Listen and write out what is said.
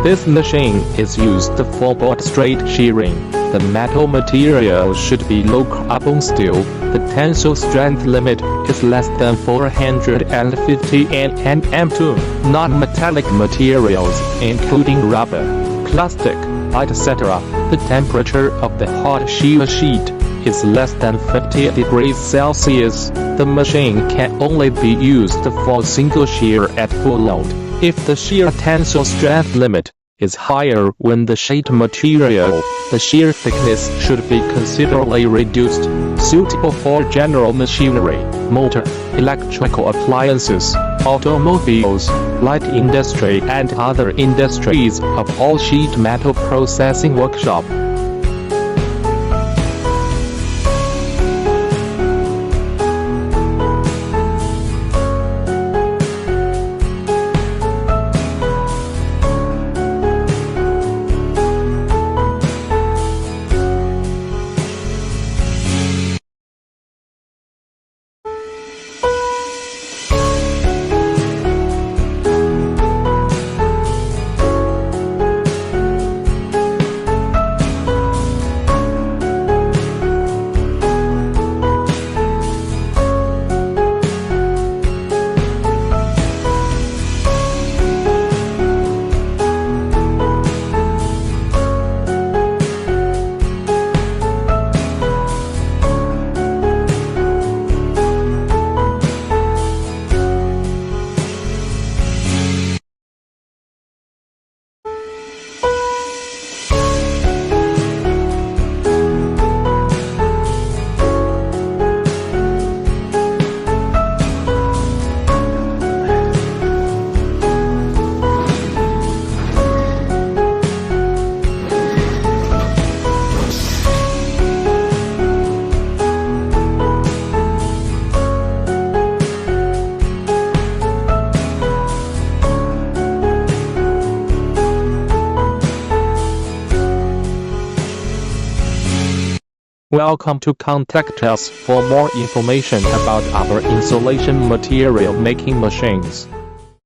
This machine is used for board straight shearing. The metal material should be low carbon steel. The tensile strength limit is less than 450 Nm to non-metallic materials, including rubber, plastic, etc. The temperature of the hot shear sheet is less than 50 degrees Celsius. The machine can only be used for single shear at full load. If the shear tensile strength limit is higher when the sheet material, the shear thickness should be considerably reduced. Suitable for general machinery, motor, electrical appliances, automobiles, light industry and other industries of all sheet metal processing workshop. Welcome to contact us for more information about our insulation material making machines.